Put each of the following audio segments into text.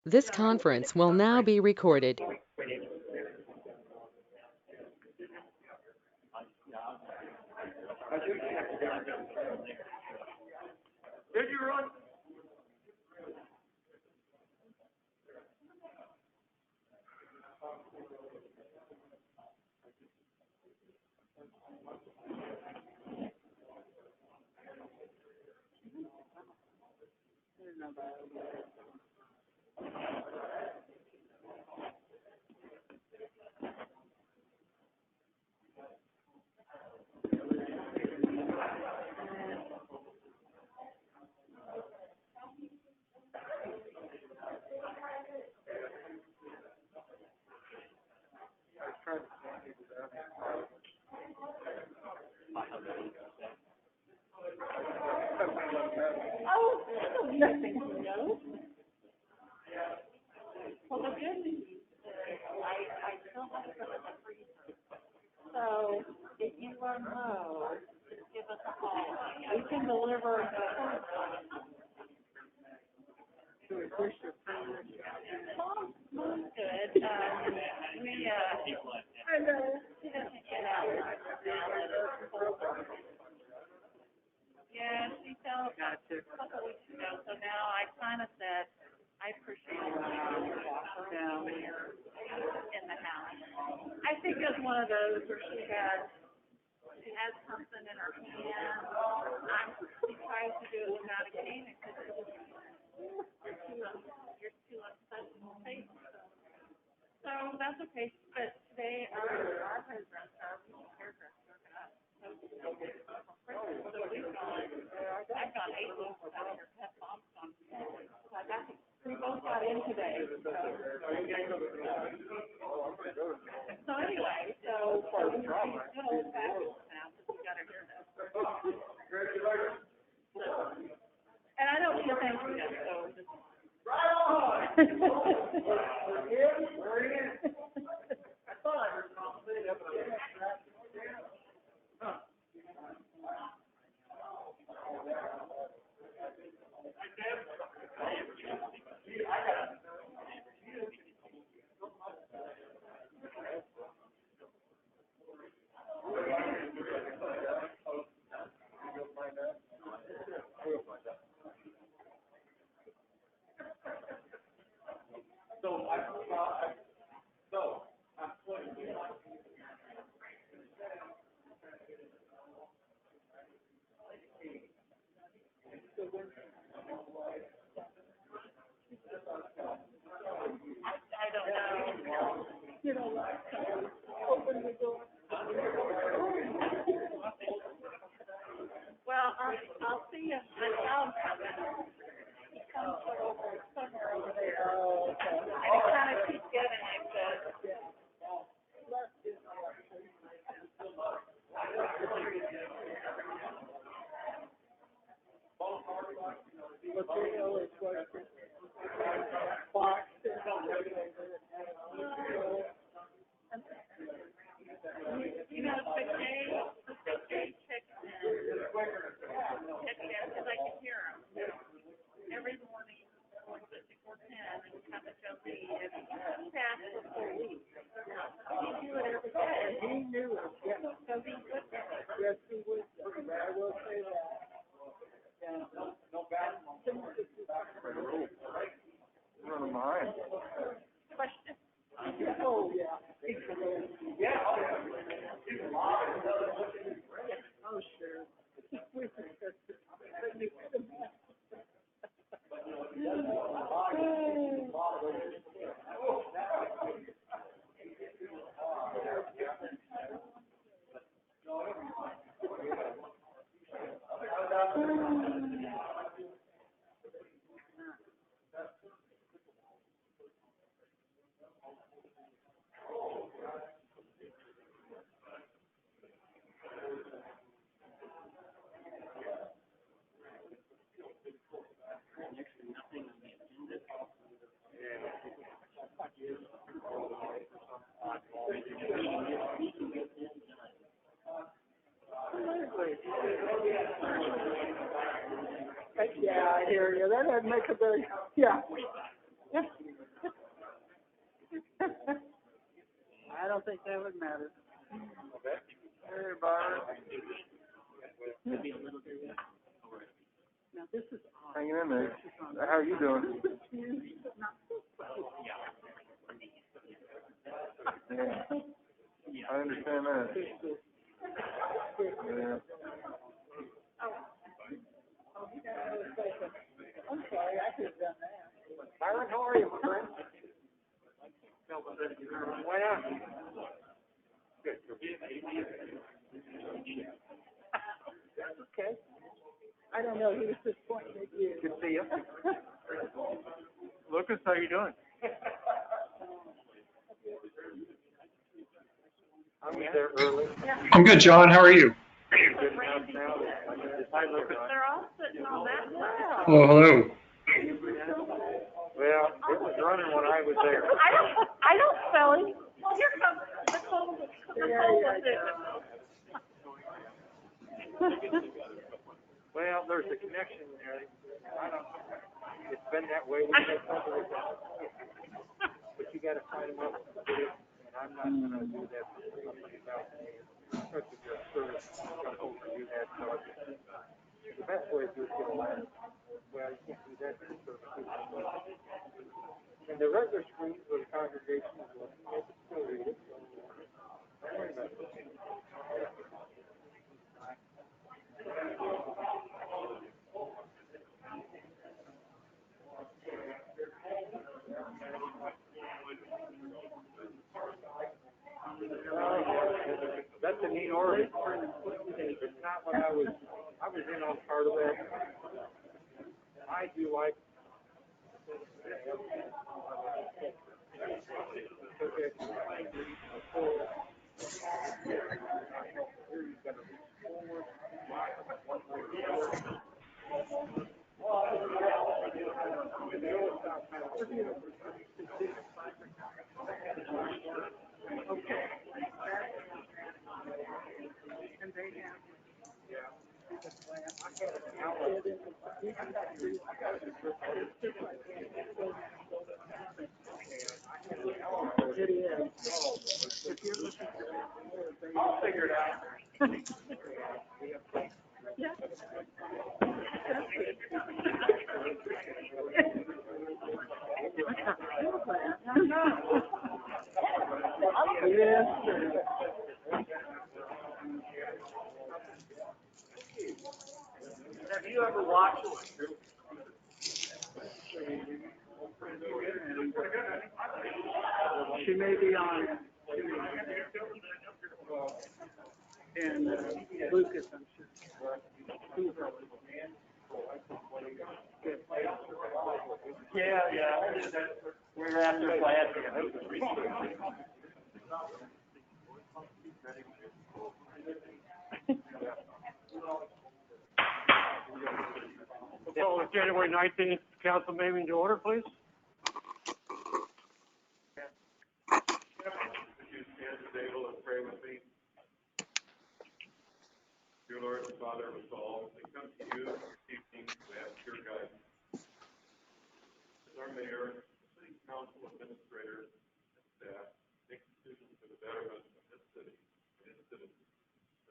This conference will now be recorded. Did you run? Oh, nothing to know. Well, the good news is I still have some in the freezer. So if you run low, just give us a call. We can deliver Mom's good. I know. She doesn't get out. Yeah, she fell a couple weeks ago, so now I kind of said, I appreciate it when you're in the house. I think it's one of those where she has something in her hand. She tries to do it without a cane because you're too upset in the face. So that's okay. But today our hairdresser, hairdresser got us. So I've gone 8 weeks without her pet. Mom's gone 10. So we both got in today. So anyway, so we good old fashioned now because we got our hair done. And I don't feel thank you yet, so just right on. I thought I heard Mom say that, but I don't know. You know, open the door. Well, I'll see if my dog comes. He comes over somewhere over there. Oh, okay. And he kind of keeps getting like this. What's your other question? Fox. You know, the K checks in. Check in because I can hear him. Every morning, before 10, and we have a Jolie, and he passed for 4 weeks. He do it every day. And he knew it, yeah. So he would. Yes, he would. I will say that. Yeah. No bad. running behind. Question. Oh, yeah. Yeah. Oh, sure. Yeah, I hear you. That doesn't make a very, yeah. Yeah. think that would matter. Hey, Byron. Now this is odd. Hanging in there. How are you doing? Yeah. I understand that. Yeah. I'm sorry, I could have done that. Byron, how are you, my friend? Why not? Okay. I don't know. He was just pointing at you. Good to see you. Lucas, how you doing? I was there early. I'm good, John. How are you? Good enough now. Hi, Lucas. They're all sitting on that side. Oh, hello. Well, it was running when I was there. I don't spell it. Well, here comes Nicole with Well, there's a connection there. It's been that way. But you got to find them up. And I'm not going to do that for free without especially your service. I'm going to overdo that. So the best way to do it is get a line. Well, you can't do that for service. And the regular screens where the congregation is looking, they can still read it. Don't worry about it. That's a neat order. It's not what I was in on part of that. I do like. I'll figure it out. Have you ever watched She may be on. And Lucas, I'm sure. Yeah. We're after class. Call the January 19th council meeting to order, please. Dear Lord and Father of us all, we come to you this evening to ask your guidance. As our mayor, city council administrators, and staff make decisions for the betterment of this city and its citizens,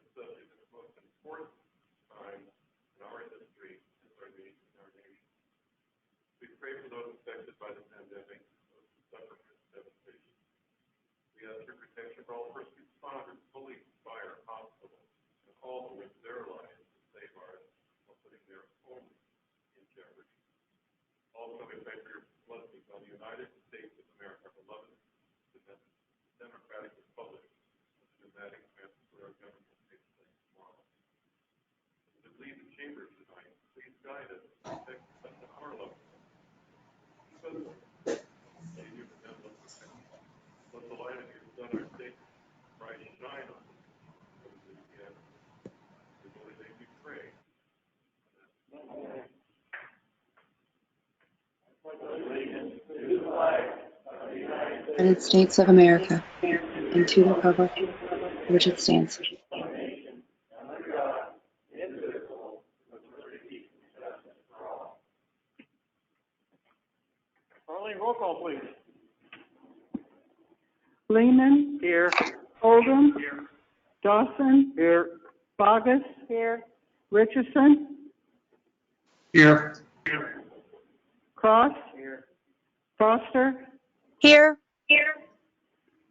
especially at the most important time in our history and our nation. We pray for those affected by the pandemic, those who suffer from devastation. We ask your protection for all first responders, police, fire, hospitals, and all who risk their lives to save ours while putting their own in jeopardy. Also, we pray for your blessings on the United States of America, beloved democratic republic, with the dramatic transfer of government takes place tomorrow. As we leave the chambers tonight, please guide us and protect us and our loved ones. Keep us in your benevolent protection. Let the light of your Son, our Savior, Christ, shine on us. United States of America, and to the republic for which it stands. Arlene, roll call, please. Lehman. Here. Oldham. Dawson. Here. Bogus. Here. Richardson. Here. Cross. Here. Foster. Here. Here.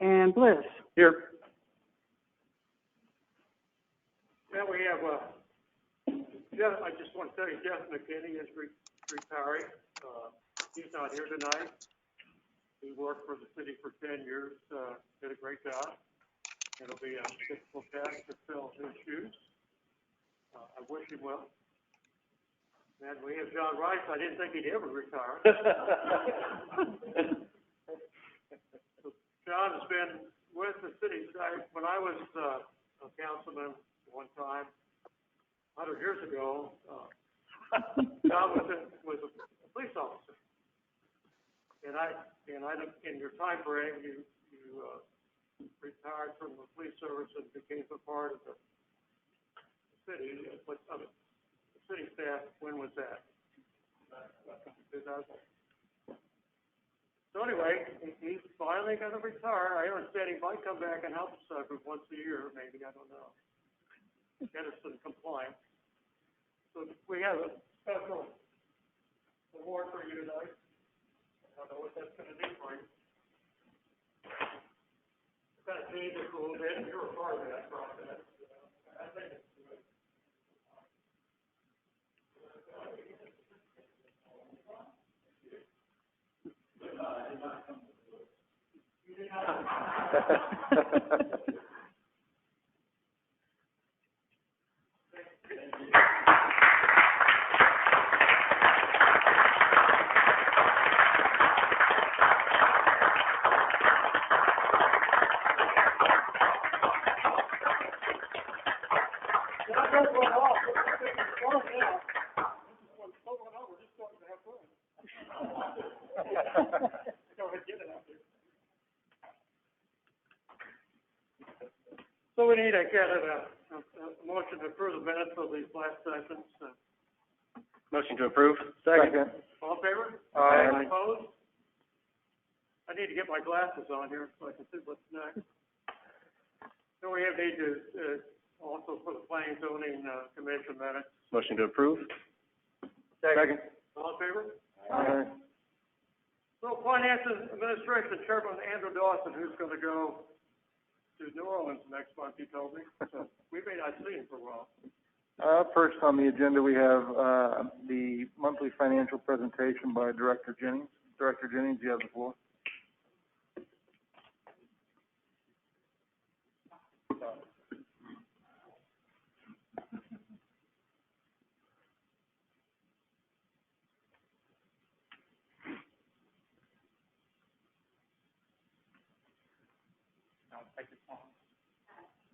And Bliss. Here. Now we have, Jeff, I just want to tell you, Jeff McKinney is retiring. He's not here tonight. He worked for the city for 10 years, did a great job. It'll be a difficult task to fill his shoes. I wish him well. And we have John Rice. I didn't think he'd ever retire. John has been with the city. When I was a councilman one time, 100 years ago, John was a police officer. And in your time frame, you retired from the police service and became a part of the city. The city staff. When was that? 2000. So anyway, he's finally going to retire. I understand he might come back and help us once a year, maybe. I don't know. Get us in compliance. So we have a special award for you tonight. I don't know what that's going to do for you. Kind of changed it a little bit. You're a part of that process. I think it's good. So we need a motion to approve the minutes of these last sessions. Motion to approve. Second. All in favor? Aye. Opposed? I need to get my glasses on here so I can see what's next. So we have need to also for the planning zoning commission minutes. Motion to approve. Second. All in favor? Aye. So finance and administration chairman Andrew Dawson, who's going to go to New Orleans next month, he told me. So we may not see him for a while. First on the agenda, we have the monthly financial presentation by Director Jennings. Director Jennings, you have the floor.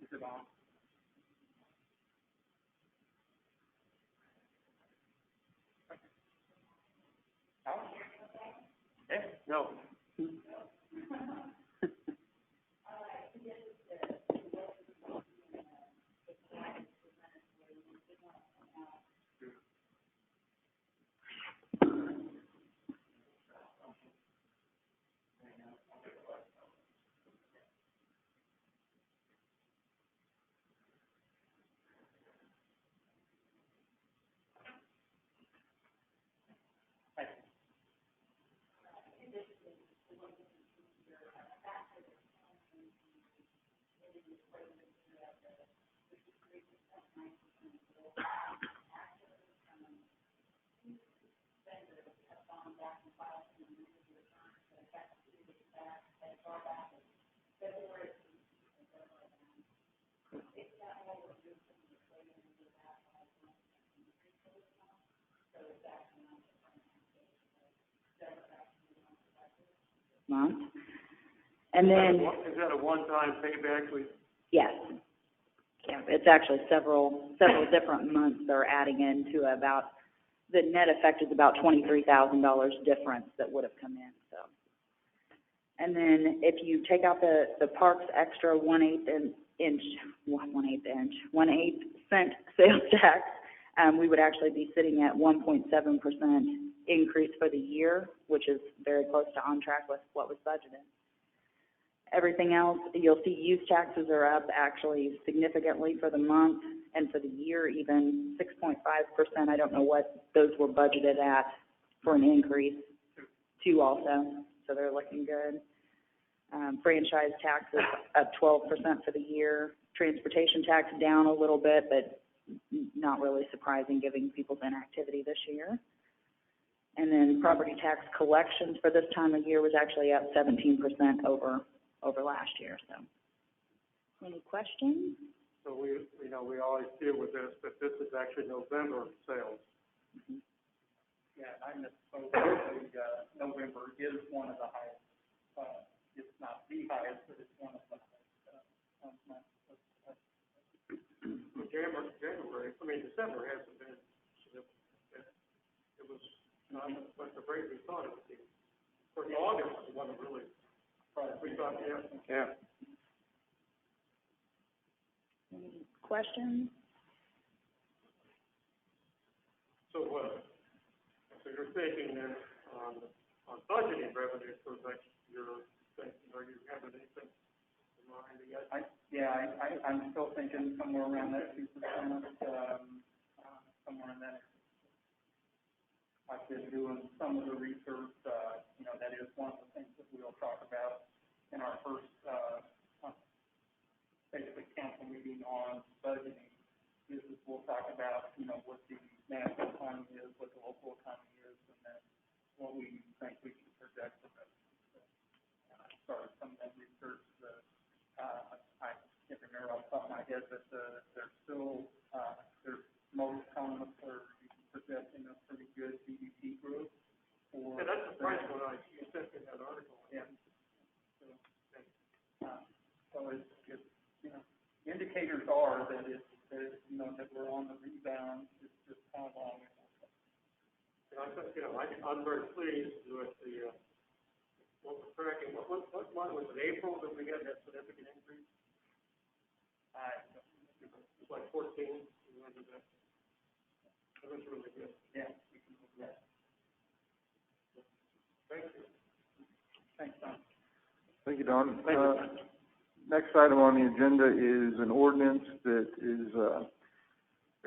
Is it on? No. Month. And then, Is that a one-time payback? yes. Yeah, it's actually several different months they're adding into about, the net effect is about $23,000 difference that would have come in, so. And then if you take out the parks extra 1/8 cent sales tax, we would actually be sitting at 1.7% increase for the year, which is very close to on track with what was budgeted. Everything else, you'll see use taxes are up actually significantly for the month and for the year even 6.5%. I don't know what those were budgeted at for an increase, 2 also, so they're looking good. Franchise taxes up 12% for the year. Transportation tax down a little bit, but not really surprising given people's inactivity this year. And then property tax collections for this time of year was actually up 17% over last year. So, any questions? So we always deal with this, but this is actually November sales. Mm-hmm. Yeah, I misspoke. November is one of the highest. It's not the highest, but it's one of the highest. December hasn't been significant. It was not like the rate we thought it would be. For August was the one that really, we thought, Yeah. Any questions? So you're thinking then on budgeting revenue for next year, are you having anything in mind yet? I'm still thinking somewhere around that 2%, somewhere in that. I've been doing some of the research, that is one of the things that we'll talk about in our first, basically council meeting on budgeting. We'll talk about, what the national economy is, what the local economy is, and then what we think we can project for that. Started some of that research. I can't remember off the top of my head, but there's still, most economists are projecting a pretty good GDP growth. That's the price when I sent in that article. Yeah. So it's indicators are that that we're on the rebound. It's just how long it will take. And I'm very pleased with the what we're tracking. What month was it? April that we got that significant increase? It's like 14. That was really good. Yeah, we can look at that. Thank you. Thanks, Don. Thank you, Don. Next item on the agenda is an ordinance that is a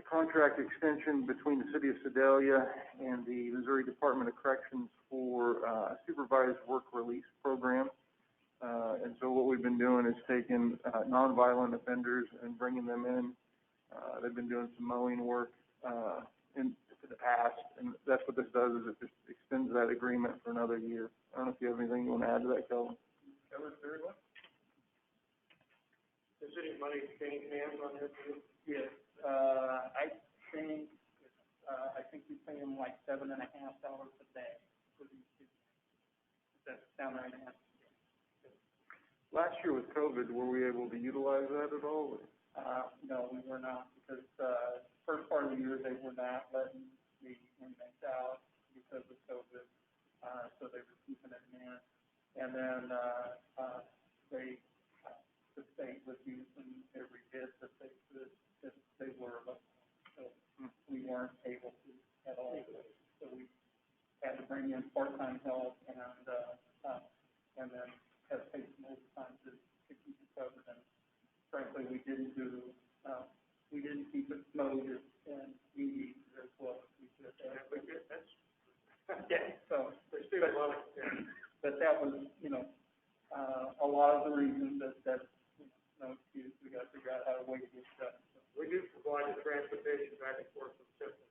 contract extension between the City of Sedalia and the Missouri Department of Corrections for a supervised work release program. And so what we've been doing is taking nonviolent offenders and bringing them in. They've been doing some mowing work in the past, and that's what this does, is it just extends that agreement for another year. I don't know if you have anything you want to add to that, Kelvin. That was very well. Is any money changing hands on this? Yes. I think we pay them like $7.50 a day for these kids. Does that sound right? Last year with COVID, were we able to utilize that at all? No, we were not, because first part of the year they were not letting the inmates out because of COVID, so they were keeping it in. And then the state was using every bit that they could, that they were available. So we weren't able to at all. So we had to bring in part-time help and then had to pay some overtime to keep it covered. And frankly, we didn't keep it mowed and weedy as well as we could. Yeah. So there's still a lot of, but that was, a lot of the reasons that no excuse. We got to figure out how to way to get it done. So we do provide the transportation back and forth from Tiffin.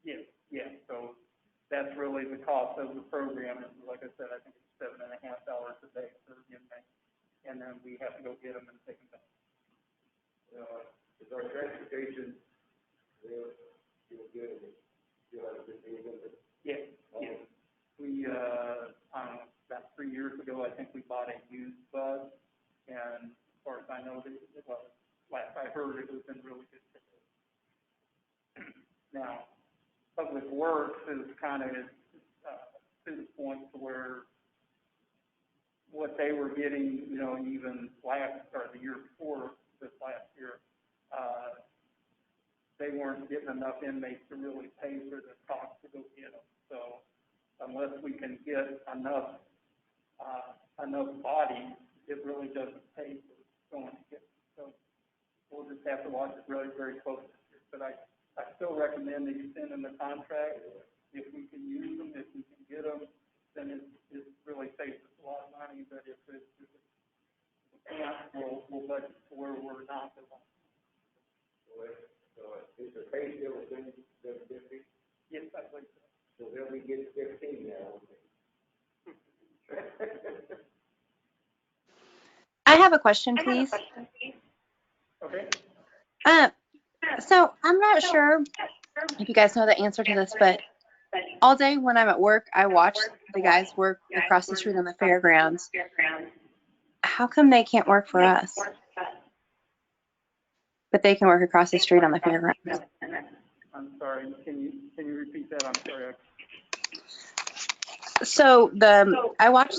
Yeah. So that's really the cost of the program. And like I said, I think it's $7.50 a day for the inmate, and then we have to go get them and take them back. Is our transportation good? You have a good deal with it? Yeah. We about 3 years ago, I think we bought a used bus, and as far as I know, last I heard, it was in really good shape. Now, Public Works is kind of to the point to where what they were getting, even the year before this last year, they weren't getting enough inmates to really pay for the cost to go get them. So unless we can get enough bodies it really doesn't pay for going to get, so we'll just have to watch it really very closely. But I still recommend extending the contract. If we can use them, if we can get them, then it really saves us a lot of money. But if we can't, we'll budget to where we're not the one. So is the pay still the same, 750? Yes, I think so. So they'll be getting 15 now. I have a question, please. Okay. So I'm not sure if you guys know the answer to this, but all day when I'm at work, I watch the guys work across the street on the fairgrounds. How come they can't work for us? But they can work across the street on the fairgrounds. I'm sorry. Can you repeat that? I'm sorry. So I watch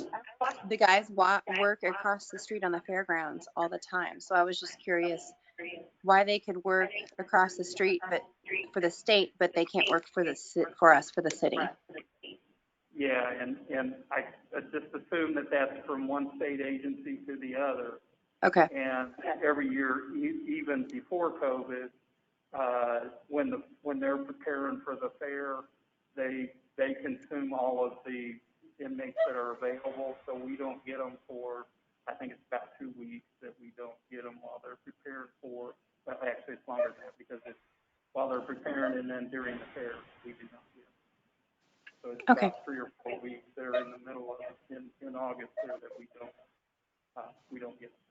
the guys work across the street on the fairgrounds all the time. So I was just curious why they could work across the street, but for the state, but they can't work for us for the city. Yeah, and I just assume that that's from one state agency to the other. Okay. And every year, even before COVID, when they're preparing for the fair, they consume all of the inmates that are available, so we don't get them for, I think it's about 2 weeks that we don't get them while they're prepared for, well, actually it's longer than that because it's while they're preparing and then during the fair, we do not get them. So it's about 3 or 4 weeks there in the middle of, in August there that we don't get them.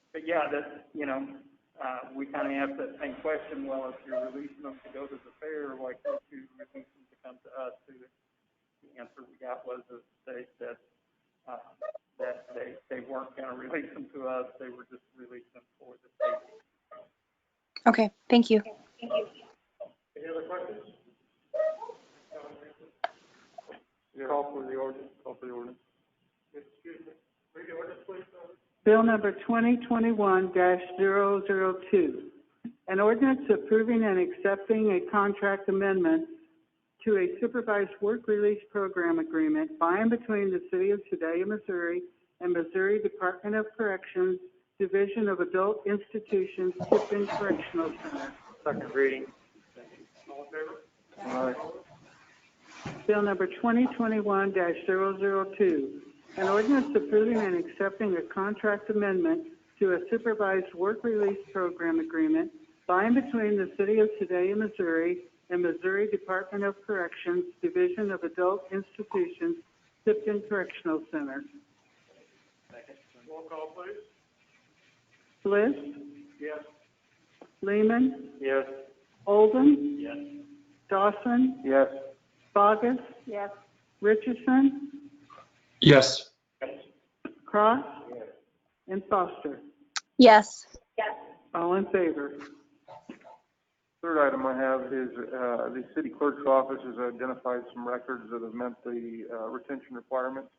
But yeah, that's, we kind of have that same question, well, if you're releasing them to go to the fair, why can't you release them to come to us? The answer we got was that they weren't going to release them to us, they were just releasing them for the state. Okay, thank you. Any other questions? Call for the ordinance. Excuse me. Read the ordinance, please. Bill number 2021-002, an ordinance approving and accepting a contract amendment to a supervised work release program agreement by and between the City of Sedalia, Missouri, and Missouri Department of Corrections, Division of Adult Institutions, Tipton Correctional Center. Second reading. All in favor? Aye. Bill number 2021-002, an ordinance approving and accepting a contract amendment to a supervised work release program agreement by and between the City of Sedalia, Missouri, and Missouri Department of Corrections, Division of Adult Institutions, Tipton Correctional Center. Second. Roll call, please. Bliss? Yes. Lehman? Yes. Oldham? Yes. Dawson? Yes. Bogus? Yes. Richardson? Yes. Cross? Yes. And Foster? Yes. All in favor? Third item I have is the city clerk's office has identified some records that have met the retention requirements,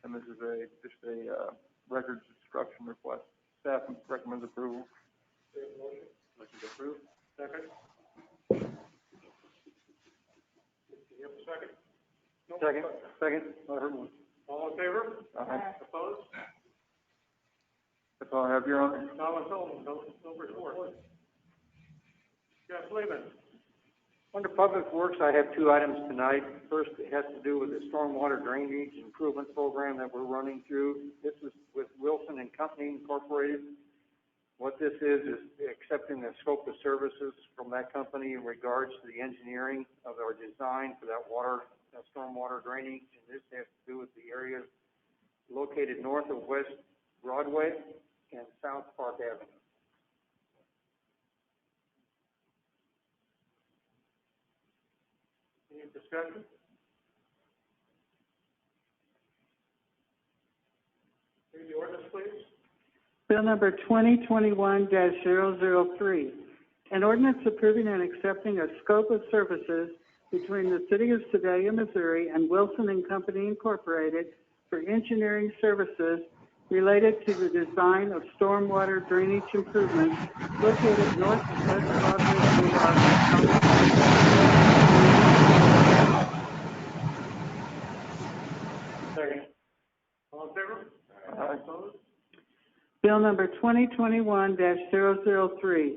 and this is just a records instruction request. Staff recommends approval. Motion to approve. Second. You have a second? No. Second. I heard one. All in favor? Aye. Opposed? That's all I have, Your Honor. No report. Jeff Lehman. Under Public Works, I have 2 items tonight. First, it has to do with the stormwater drainage improvement program that we're running through. This is with Wilson and Company Incorporated. What this is accepting the scope of services from that company in regards to the engineering of our design for that stormwater drainage. And this has to do with the area located north of West Broadway and South Park Avenue. Any discussion? Read the ordinance, please. Bill number 2021-003, an ordinance approving and accepting a scope of services between the City of Sedalia, Missouri, and Wilson and Company Incorporated for engineering services related to the design of stormwater drainage improvements located north of West Broadway Boulevard. Second. All in favor? Aye. Opposed? Bill number 2021-003,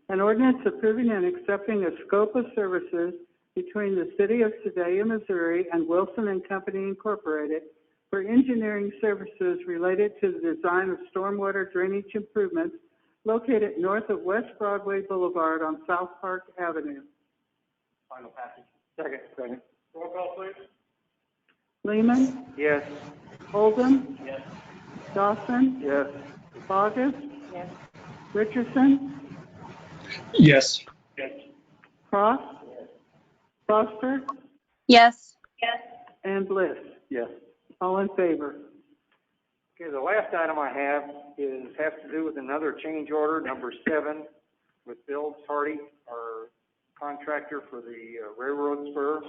an ordinance approving and accepting a scope of services between the City of Sedalia, Missouri and Wilson and Company Incorporated for engineering services related to the design of stormwater drainage improvements located north of West Broadway Boulevard on South Park Avenue. Final passage. Second. Roll call, please. Lehman, Yes. Oldham, Yes. Dawson, Yes. Bogus, Yes. Richardson, Yes. Cross, Foster, Yes. and Bliss. Yes. All in favor? Okay, the last item I have has to do with another change order, number 7, with Bill Hardy, our contractor for the railroad spur.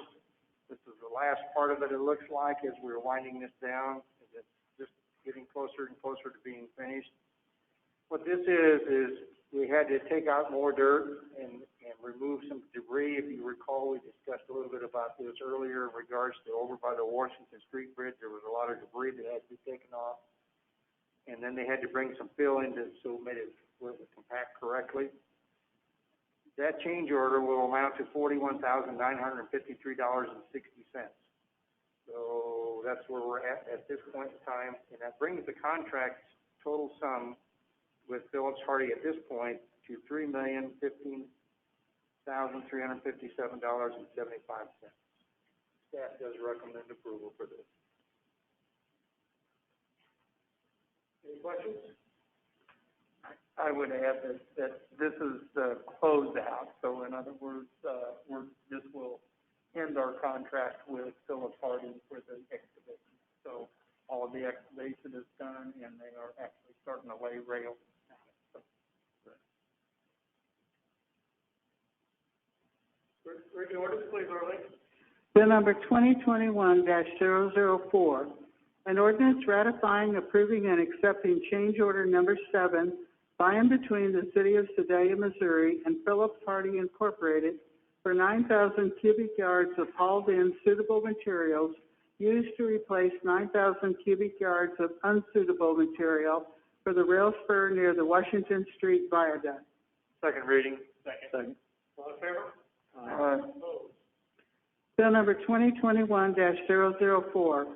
This is the last part of it, it looks like, as we're winding this down. It's just getting closer and closer to being finished. What this is we had to take out more dirt and remove some debris. If you recall, we discussed a little bit about this earlier in regards to over by the Washington Street Bridge. There was a lot of debris that had to be taken off. And then they had to bring some fill in so it made it where it would compact correctly. That change order will amount to $41,953.60. So that's where we're at this point in time. And that brings the contract's total sum with Phillips Hardy at this point to $3,015,357.75. Staff does recommend approval for this. Any questions? I would add that this is the closeout, so in other words, this will end our contract with Phillips Hardy for the excavation. So all of the excavation is done, and they are actually starting to lay rails. Read the orders, please, Arlene. Bill number 2021-004, an ordinance ratifying, approving, and accepting change order number 7 by and between the City of Sedalia, Missouri and Phillips Hardy Incorporated for 9,000 cubic yards of hauled-in suitable materials used to replace 9,000 cubic yards of unsuitable material for the rail spur near the Washington Street Viaduct. Second reading. Second. All in favor? Opposed. Bill number 2021-004,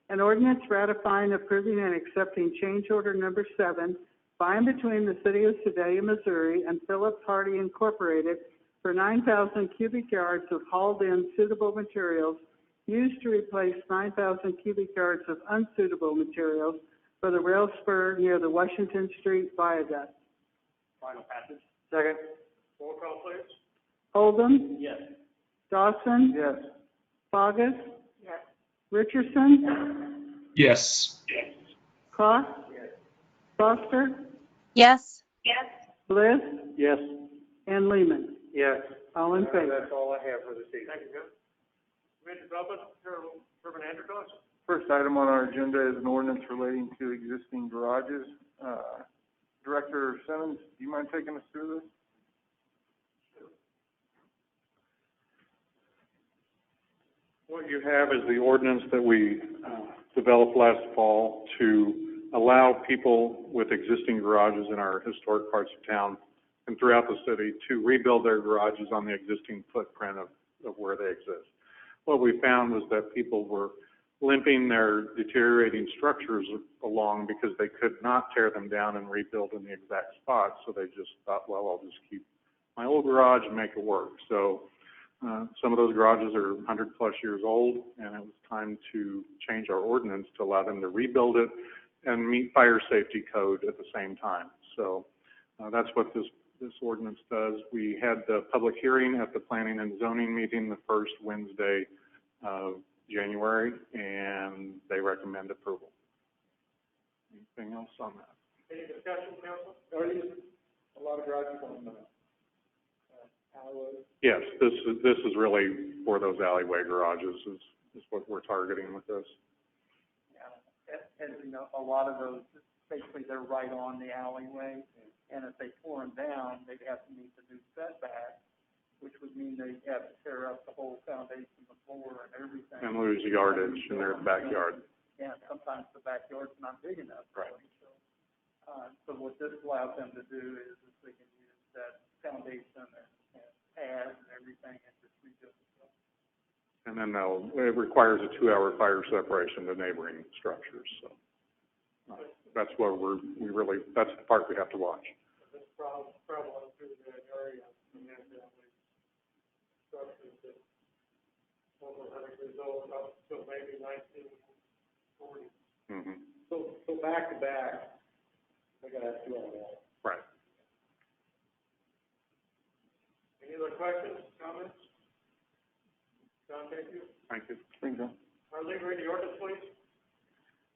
an ordinance ratifying, approving, and accepting change order number 7 by and between the City of Sedalia, Missouri and Phillips Hardy Incorporated for 9,000 cubic yards of hauled-in suitable materials used to replace 9,000 cubic yards of unsuitable materials for the rail spur near the Washington Street Viaduct. Final passage. Second. Roll call, please. Oldham, Yes. Dawson, Yes. Bogus, Yes. Richardson, Yes. Cross, Foster, Yes. Bliss, Yes. and Lehman. Yes. All in favor? That's all I have for this evening. Thank you, Jim. Community Development, Chairman Anderson. First item on our agenda is an ordinance relating to existing garages. Director Simmons, do you mind taking us through this? What you have is the ordinance that we developed last fall to allow people with existing garages in our historic parts of town and throughout the city to rebuild their garages on the existing footprint of where they exist. What we found was that people were limping their deteriorating structures along because they could not tear them down and rebuild in the exact spot. So they just thought, well, I'll just keep my old garage and make it work. So some of those garages are 100+ years old, and it was time to change our ordinance to allow them to rebuild it and meet fire safety code at the same time. So that's what this ordinance does. We had the public hearing at the Planning and Zoning meeting the first Wednesday of January, and they recommend approval. Anything else on that? Any discussion, council? Are these a lot of garages on the alleyways? Yes, this is really for those alleyway garages is what we're targeting with this. Yeah, as you know, a lot of those, basically they're right on the alleyway, and if they tore them down, they'd have to meet the new setback, which would mean they'd have to tear up the whole foundation, the floor, and everything. And lose yardage in their backyard. Yeah, sometimes the backyard's not big enough. Right. So, So what this allows them to do is they can use that foundation and pads and everything and just redo it. And then it requires a 2-hour fire separation to neighboring structures, so. That's where that's the part we have to watch. This problem through that area, and then structures that were having resolved up till maybe 1940. Mm-hmm. So back to back, they got to have 2 hours. Right. Any other questions, comments? John, thank you. Thank you. Thank you. Arlene, read the ordinance, please.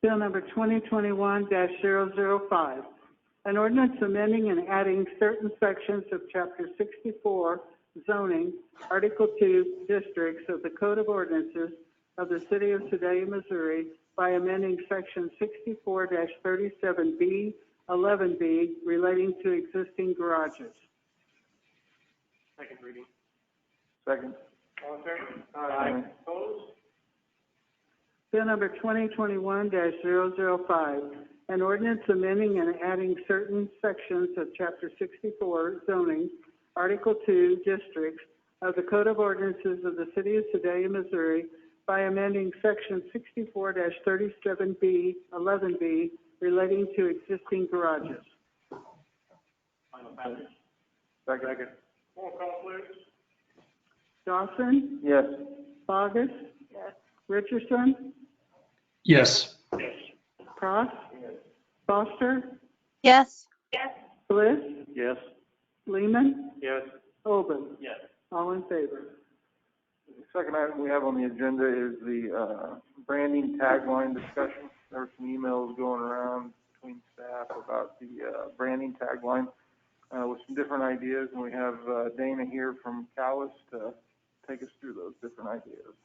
Bill number 2021-005, an ordinance amending and adding certain sections of Chapter 64, zoning, Article 2, districts of the Code of Ordinances of the City of Sedalia, Missouri by amending Section 64-37B, 11B relating to existing garages. Second reading. Second. All in favor? Aye. Opposed? Bill number 2021-005, an ordinance amending and adding certain sections of Chapter 64, zoning, Article 2, districts of the Code of Ordinances of the City of Sedalia, Missouri by amending Section 64-37B, 11B relating to existing garages. Final passage. Second. Roll call, please. Dawson? Yes. Bogus? Yes. Richardson? Yes. Cross? Foster? Yes. Bliss? Yes. Lehman? Yes. Oben? Yes. All in favor? The second item we have on the agenda is the branding tagline discussion. There were some emails going around between staff about the branding tagline with some different ideas, and we have Dana here from Callis to take us through those different ideas.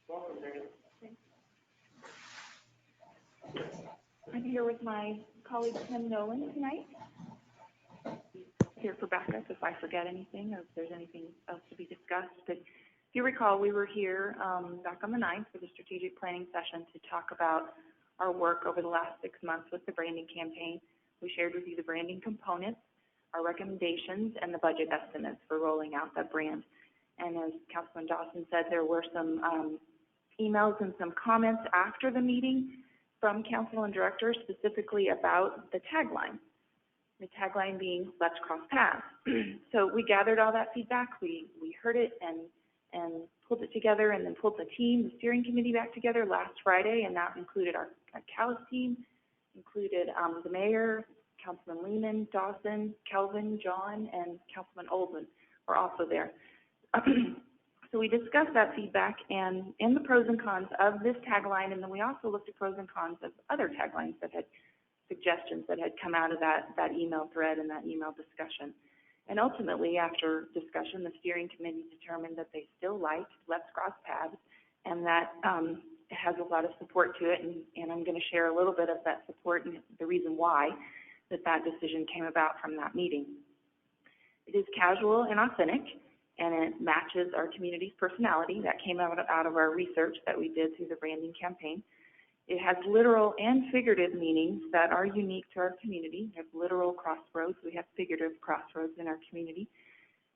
Welcome, Dana. I'm here with my colleague Tim Nolan tonight. Here for backup if I forget anything or if there's anything else to be discussed. But if you recall, we were here back on the 9th for the strategic planning session to talk about our work over the last 6 months with the branding campaign. We shared with you the branding components, our recommendations, and the budget estimates for rolling out that brand. And as Councilman Dawson said, there were some emails and some comments after the meeting from council and directors specifically about the tagline. The tagline being "Let's Cross Paths." So we gathered all that feedback. We heard it and pulled it together, and then pulled the team, the steering committee, back together last Friday, and that included our Callis team, included the mayor, Councilman Lehman, Dawson, Kelvin, John, and Councilman Oldman were also there. So we discussed that feedback and the pros and cons of this tagline, and then we also looked at pros and cons of other taglines that had suggestions that had come out of that email thread and that email discussion. And ultimately, after discussion, the steering committee determined that they still liked Let's Cross Paths, and that it has a lot of support to it, and I'm going to share a little bit of that support and the reason why that decision came about from that meeting. It is casual and authentic, and it matches our community's personality. That came out of our research that we did through the branding campaign. It has literal and figurative meanings that are unique to our community. We have literal crossroads. We have figurative crossroads in our community.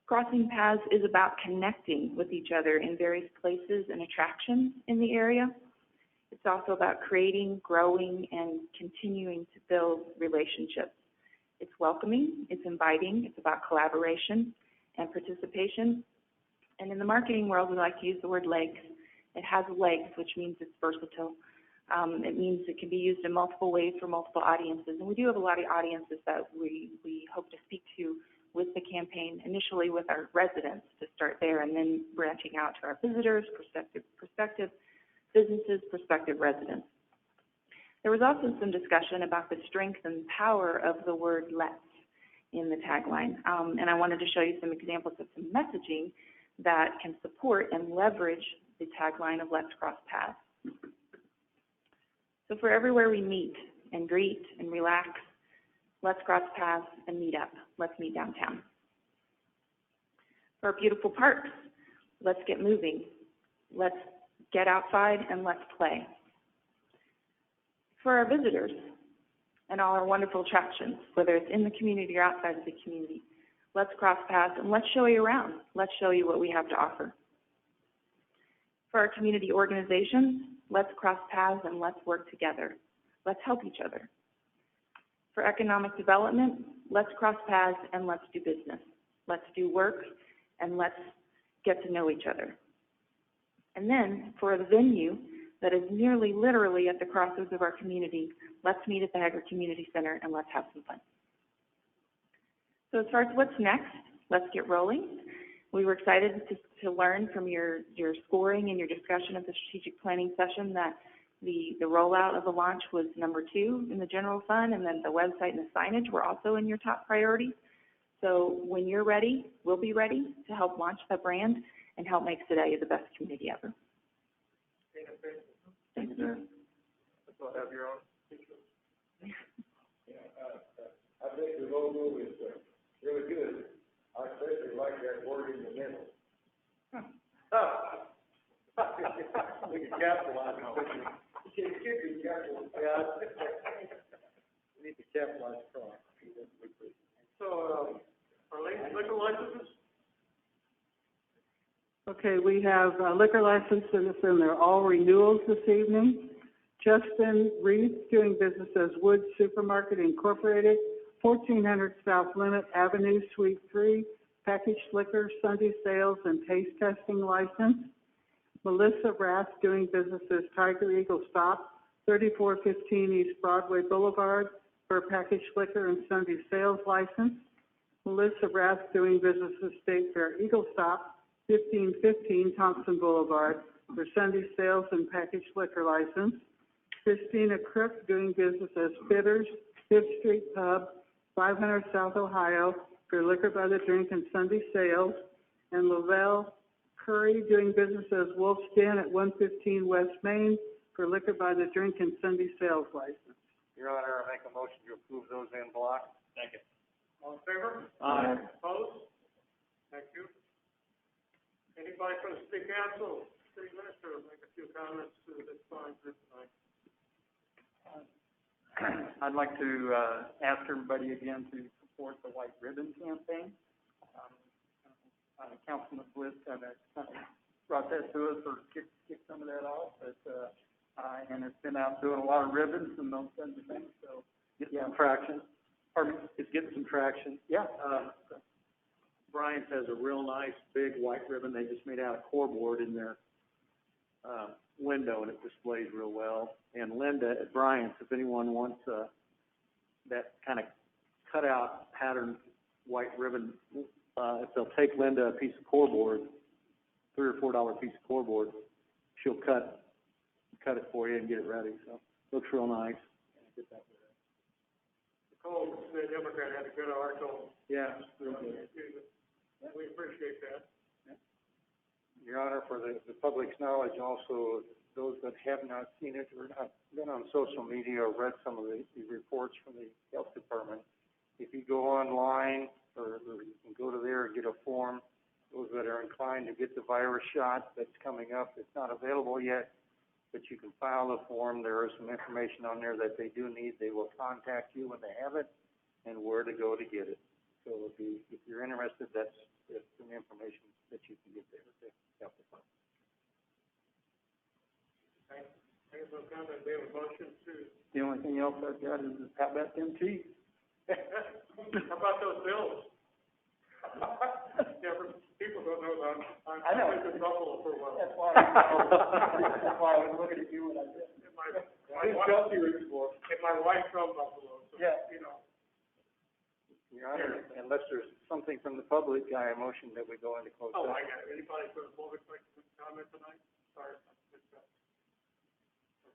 Crossing Paths is about connecting with each other in various places and attractions in the area. It's also about creating, growing, and continuing to build relationships. It's welcoming, it's inviting, it's about collaboration and participation. And in the marketing world, we like to use the word legs. It has legs, which means it's versatile. It means it can be used in multiple ways for multiple audiences. And we do have a lot of audiences that we hope to speak to with the campaign, initially with our residents to start there, and then branching out to our visitors, prospective businesses, prospective residents. There was also some discussion about the strength and power of the word let's in the tagline. And I wanted to show you some examples of some messaging that can support and leverage the tagline of Let's Cross Paths. So for everywhere we meet and greet and relax, let's cross paths and meet up. Let's meet downtown. For our beautiful parks, let's get moving. Let's get outside and let's play. For our visitors and all our wonderful attractions, whether it's in the community or outside of the community, let's cross paths and let's show you around. Let's show you what we have to offer. For our community organizations, let's cross paths and let's work together. Let's help each other. For economic development, let's cross paths and let's do business. Let's do work and let's get to know each other. And then for the venue that is nearly literally at the crossroads of our community, let's meet at the Hager Community Center and let's have some fun. So as far as what's next, let's get rolling. We were excited to learn from your scoring and your discussion of the strategic planning session that the rollout of the launch was number 2 in the general fund, and then the website and the signage were also in your top priorities. So when you're ready, we'll be ready to help launch the brand and help make Sedalia the best community ever. Thank you. I'll have your own. I think the logo is really good. I especially like that word in the middle. We can capitalize on it. We need to capitalize on it. So, are liquor licenses? Okay, we have liquor licenses, and they're all renewals this evening. Justin Reed, doing business as Wood Supermarket Incorporated, 1400 South Limit Avenue, Suite 3, packaged liquor, Sunday sales, and taste testing license. Melissa Rath, doing business as Tiger Eagle Stop, 3415 East Broadway Boulevard, for packaged liquor and Sunday sales license. Melissa Rath, doing business as State Fair Eagle Stop, 1515 Thompson Boulevard, for Sunday sales and packaged liquor license. Christina Crook, doing business as Fitters, 5th Street Pub, 500 South Ohio, for liquor by the drink and Sunday sales. And Lavelle Curry, doing business as Wolf's Den at 115 West Main, for liquor by the drink and Sunday sales license. Your Honor, I make a motion to approve those in block. Second. All in favor? Aye. Opposed? Thank you. Anybody from the city council, city minister, make a few comments to this fine group tonight? I'd like to ask everybody again to support the White Ribbon campaign. Councilman Bliss kind of brought that to us or kicked some of that off, but and it's been out doing a lot of ribbons and those kinds of things. So Getting some traction. pardon me? It's getting some traction. Yeah. Bryant's has a real nice big white ribbon they just made out of cordboard in their window, and it displays real well. And Linda at Bryant's, if anyone wants that kind of cutout pattern white ribbon, if they'll take Linda a piece of cordboard, $3 or $4 piece of cordboard, she'll cut it for you and get it ready. So looks real nice. Nicole, the Democrat, had a good article. Yeah, real good. We appreciate that. Your Honor, for the public's knowledge, also those that have not seen it or not been on social media or read some of the reports from the health department, if you go online or you can go to there and get a form, those that are inclined to get the virus shot that's coming up, it's not available yet, but you can file the form. There is some information on there that they do need. They will contact you when they have it and where to go to get it. So if you're interested, that's some information that you can get there to help the fund. Thanks for coming. We have a motion to. The only thing else I've got is how about them cheese? How about those bills? People don't know about. I know. I've been in Buffalo for a while. That's why I was looking at you when I did. My wife from Buffalo, so, Yeah. you know. Your Honor, unless there's something from the public, I motion that we go into closed Oh, session. I got it. Anybody from the public like to comment tonight? Sorry. Well,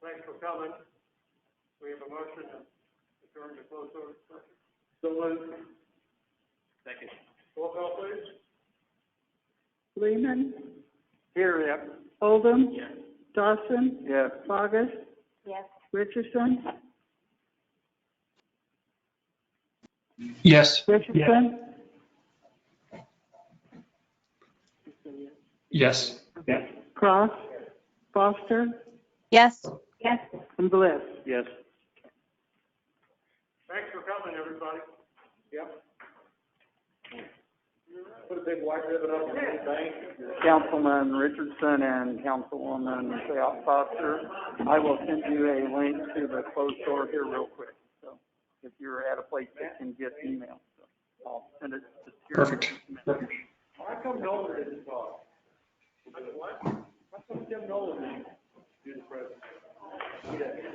thanks for coming. We have a motion to adjourn to closed session. So moved. Second. Roll call, please. Lehman, Here, yeah. Oldham, Yes. Dawson, Yes. Bogus, Yes. Richardson, Yes. Richardson, Yes. Cross, Foster, Yes. and Bliss. Yes. Thanks for coming, everybody. Yep. Put a big white ribbon up on the bank. Councilman Richardson and Councilwoman Foster, I will send you a link to the closed door here real quick. So if you're at a place that can get email, so I'll send it just here. Perfect. How come Nolan didn't talk? How come Tim Nolan didn't do the presentation?